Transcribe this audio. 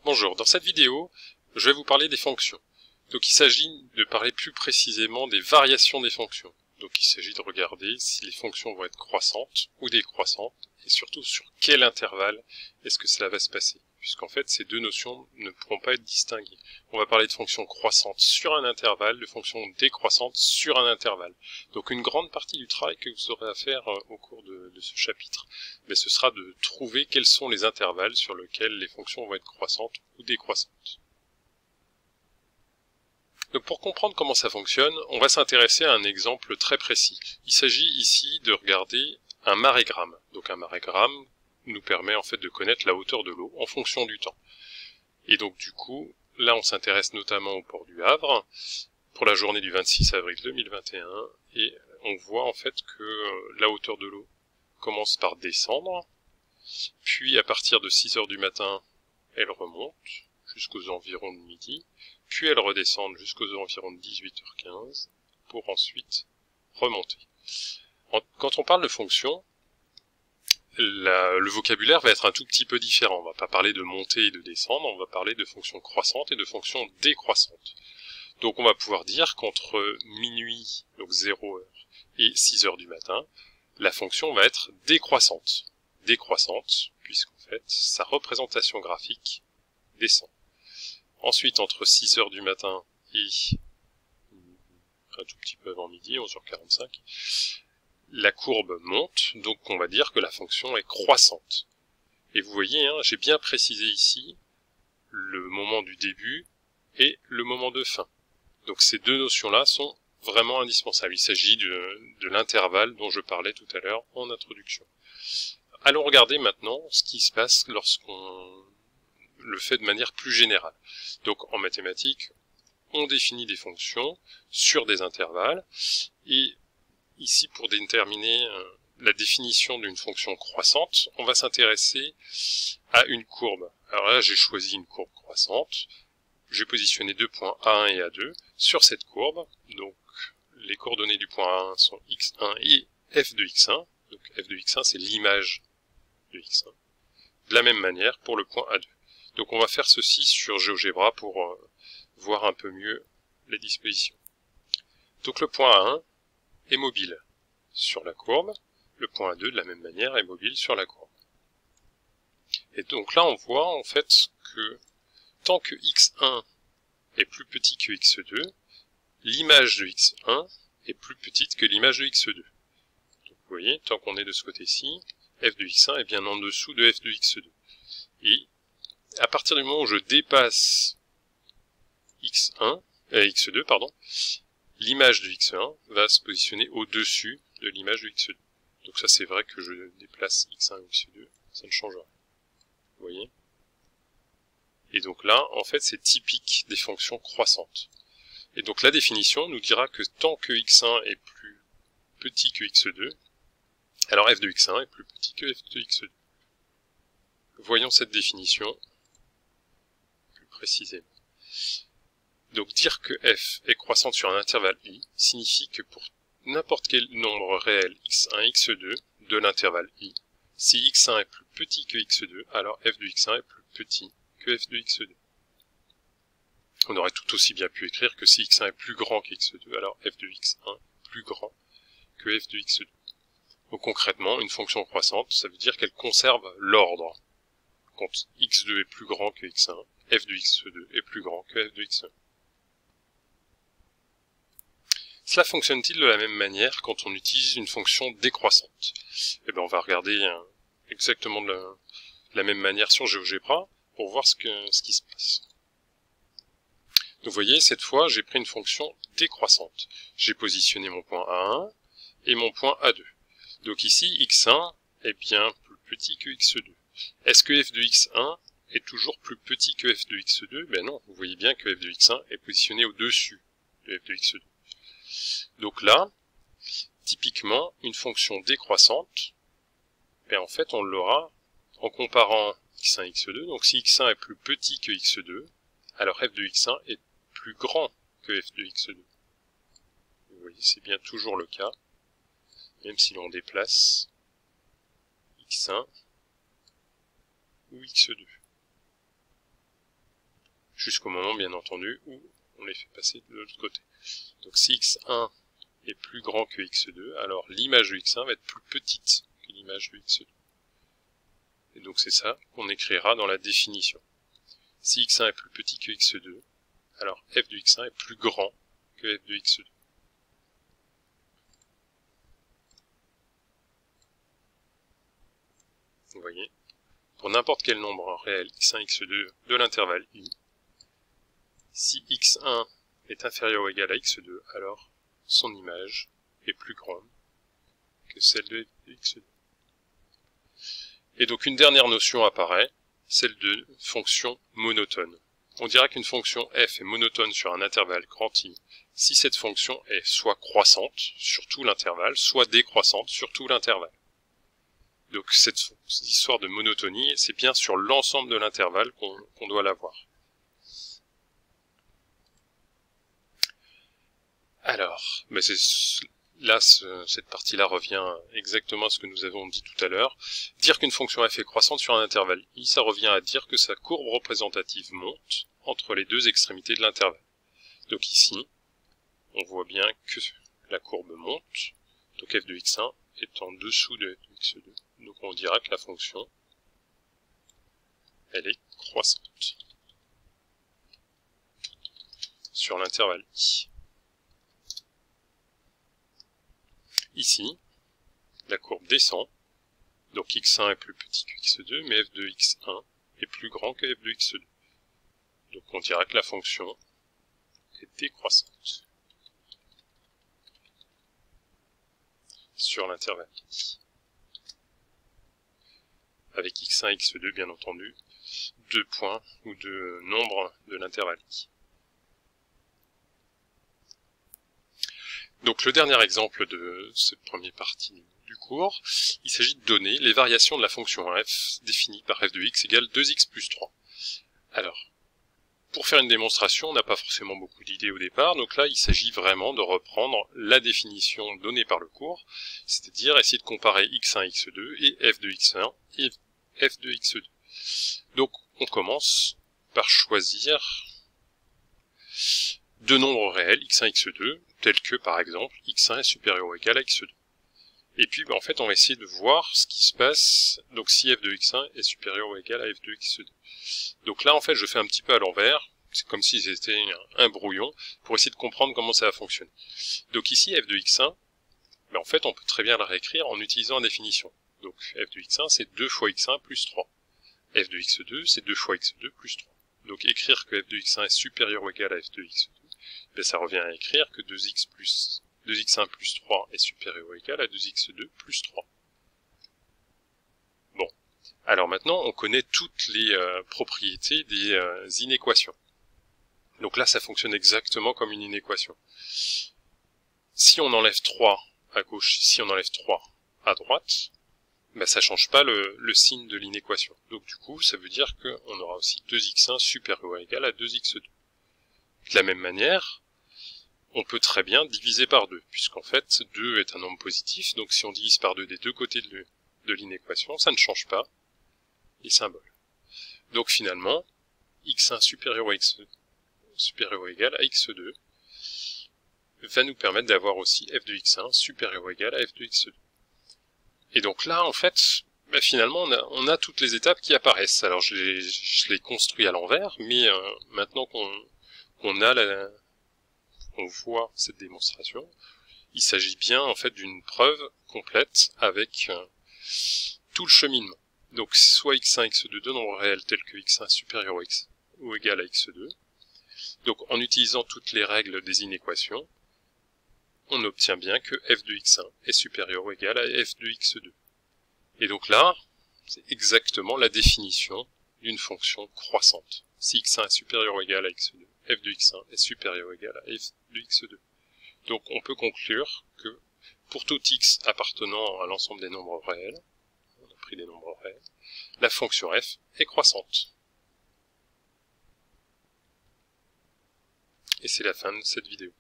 Bonjour, dans cette vidéo, je vais vous parler des fonctions. Donc il s'agit de parler plus précisément des variations des fonctions. Donc il s'agit de regarder si les fonctions vont être croissantes ou décroissantes, et surtout sur quel intervalle est-ce que cela va se passer. Puisqu'en fait, ces deux notions ne pourront pas être distinguées. On va parler de fonctions croissantes sur un intervalle, de fonctions décroissantes sur un intervalle. Donc une grande partie du travail que vous aurez à faire au cours de ce chapitre, ce sera de trouver quels sont les intervalles sur lesquels les fonctions vont être croissantes ou décroissantes. Donc pour comprendre comment ça fonctionne, on va s'intéresser à un exemple très précis. Il s'agit ici de regarder un marégramme. Donc un marégramme nous permet en fait de connaître la hauteur de l'eau en fonction du temps. Et donc du coup, là on s'intéresse notamment au port du Havre pour la journée du 26 avril 2021 et on voit en fait que la hauteur de l'eau commence par descendre, puis à partir de 6 heures du matin, elle remonte jusqu'aux environs de midi, puis elle redescend jusqu'aux environs de 18h15 pour ensuite remonter. Quand on parle de fonction, le vocabulaire va être un tout petit peu différent. On va pas parler de montée et de descendre, on va parler de fonctions croissantes et de fonctions décroissantes. Donc on va pouvoir dire qu'entre minuit, donc 0 heure, et 6 heures du matin, la fonction va être décroissante. Décroissante, puisqu'en fait, sa représentation graphique descend. Ensuite, entre 6 heures du matin et un tout petit peu avant midi, 11h45, la courbe monte, donc on va dire que la fonction est croissante. Et vous voyez, j'ai bien précisé ici le moment du début et le moment de fin. Donc ces deux notions-là sont vraiment indispensables. Il s'agit de l'intervalle dont je parlais tout à l'heure en introduction. Allons regarder maintenant ce qui se passe lorsqu'on le fait de manière plus générale. Donc en mathématiques, on définit des fonctions sur des intervalles, et ici pour déterminer la définition d'une fonction croissante, on va s'intéresser à une courbe. Alors là, j'ai choisi une courbe croissante. J'ai positionné deux points A1 et A2 sur cette courbe. Donc les coordonnées du point A1 sont x1 et f de x1. Donc f de x1, c'est l'image de x1. De la même manière pour le point A2. Donc on va faire ceci sur GeoGebra pour voir un peu mieux les dispositions. Donc le point A1 est mobile sur la courbe. Le point A2, de la même manière, est mobile sur la courbe. Et donc là, on voit en fait que tant que x1 est plus petit que x2, l'image de x1 est plus petite que l'image de x2. Donc vous voyez, tant qu'on est de ce côté-ci, f de x1 est bien en dessous de f de x2. Et à partir du moment où je dépasse x2, l'image de x1 va se positionner au-dessus de l'image de x2. Donc ça, c'est vrai que je déplace x1 ou x2, ça ne change rien. Vous voyez ? Et donc là, en fait, c'est typique des fonctions croissantes. Et donc la définition nous dira que tant que x1 est plus petit que x2, alors f de x1 est plus petit que f de x2. Voyons cette définition plus précisément. Donc dire que f est croissante sur un intervalle i signifie que pour n'importe quel nombre réel x1, x2 de l'intervalle i, si x1 est plus petit que x2, alors f de x1 est plus petit que f de x2. On aurait tout aussi bien pu écrire que si x1 est plus grand que x2, alors f de x1 est plus grand que f de x2. Donc concrètement, une fonction croissante, ça veut dire qu'elle conserve l'ordre. Quand x2 est plus grand que x1, f de x2 est plus grand que f de x1. Cela fonctionne-t-il de la même manière quand on utilise une fonction décroissante? Eh bien, on va regarder exactement de la même manière sur GeoGebra pour voir ce qui se passe. Donc vous voyez, cette fois, j'ai pris une fonction décroissante. J'ai positionné mon point A1 et mon point A2. Donc ici, x1 est bien plus petit que x2. Est-ce que f de x1 est toujours plus petit que f de x2? Ben non, vous voyez bien que f de x1 est positionné au-dessus de f de x2. Donc là, typiquement, une fonction décroissante, en fait, on l'aura en comparant x1 et x2. Donc si x1 est plus petit que x2, alors f de x1 est plus grand que f de x2. Vous voyez, c'est bien toujours le cas, même si l'on déplace x1 ou x2. jusqu'au moment, bien entendu, où on les fait passer de l'autre côté. Donc si x1 est plus grand que x2, alors l'image de x1 va être plus petite que l'image de x2. Et donc c'est ça qu'on écrira dans la définition. Si x1 est plus petit que x2, alors f de x1 est plus grand que f de x2. Vous voyez, pour n'importe quel nombre réel x1, x2 de l'intervalle i, si x1 est inférieur ou égal à x2, alors son image est plus grande que celle de x2. Et donc une dernière notion apparaît, celle de fonction monotone. On dira qu'une fonction f est monotone sur un intervalle grand I si cette fonction est soit croissante sur tout l'intervalle, soit décroissante sur tout l'intervalle. Donc cette histoire de monotonie, c'est bien sur l'ensemble de l'intervalle qu'on doit l'avoir. Alors, mais là, cette partie-là revient exactement à ce que nous avons dit tout à l'heure. Dire qu'une fonction f est croissante sur un intervalle i, ça revient à dire que sa courbe représentative monte entre les deux extrémités de l'intervalle. Donc ici, on voit bien que la courbe monte, donc f de x1 est en dessous de f de x2. Donc on dira que la fonction, elle est croissante sur l'intervalle i. Ici, la courbe descend, donc x1 est plus petit que x2, mais f de x1 est plus grand que f de x2. Donc on dira que la fonction est décroissante sur l'intervalle i. Avec x1 et x2, bien entendu, deux points ou deux nombres de l'intervalle i. Donc le dernier exemple de cette première partie du cours, il s'agit de donner les variations de la fonction f définie par f de x égale 2x plus 3. Alors, pour faire une démonstration, on n'a pas forcément beaucoup d'idées au départ, donc là il s'agit vraiment de reprendre la définition donnée par le cours, c'est-à-dire essayer de comparer x1, x2 et f de x1 et f de x2. Donc on commence par choisir deux nombres réels, x1 et x2, tels que par exemple x1 est supérieur ou égal à x2. Et puis en fait on va essayer de voir ce qui se passe donc si f de x1 est supérieur ou égal à f de x2. Donc là en fait je fais un petit peu à l'envers, c'est comme si c'était un brouillon, pour essayer de comprendre comment ça va fonctionner. Donc ici f de x1, en fait on peut très bien la réécrire en utilisant la définition. Donc f de x1 c'est 2 fois x1 plus 3. F de x2 c'est 2 fois x2 plus 3. Donc écrire que f de x1 est supérieur ou égal à f de x2, ça revient à écrire que 2x1 plus 3 est supérieur ou égal à 2x2 plus 3. Bon, alors maintenant on connaît toutes les propriétés des inéquations. Donc là ça fonctionne exactement comme une inéquation. Si on enlève 3 à gauche, si on enlève 3 à droite, ça change pas le signe de l'inéquation. Donc du coup ça veut dire qu'on aura aussi 2x1 supérieur ou égal à 2x2. De la même manière, on peut très bien diviser par 2, puisqu'en fait 2 est un nombre positif, donc si on divise par 2 des deux côtés de l'inéquation, ça ne change pas les symboles. Donc finalement, x1 supérieur ou égal à x2 va nous permettre d'avoir aussi f de x1 supérieur ou égal à f de x2. Et donc là, en fait, finalement, on a toutes les étapes qui apparaissent. Alors je les construis à l'envers, mais maintenant qu'on voit cette démonstration, il s'agit bien en fait d'une preuve complète avec tout le cheminement. Donc soit x1, x2, deux nombres réels tels que x1 supérieur ou égal à x2. Donc en utilisant toutes les règles des inéquations, on obtient bien que f de x1 est supérieur ou égal à f de x2. Et donc là, c'est exactement la définition d'une fonction croissante. Si x1 est supérieur ou égal à x2, f de x1 est supérieur ou égal à f de x2. Donc on peut conclure que pour tout x appartenant à l'ensemble des nombres réels, on a pris des nombres réels, la fonction f est croissante. Et c'est la fin de cette vidéo.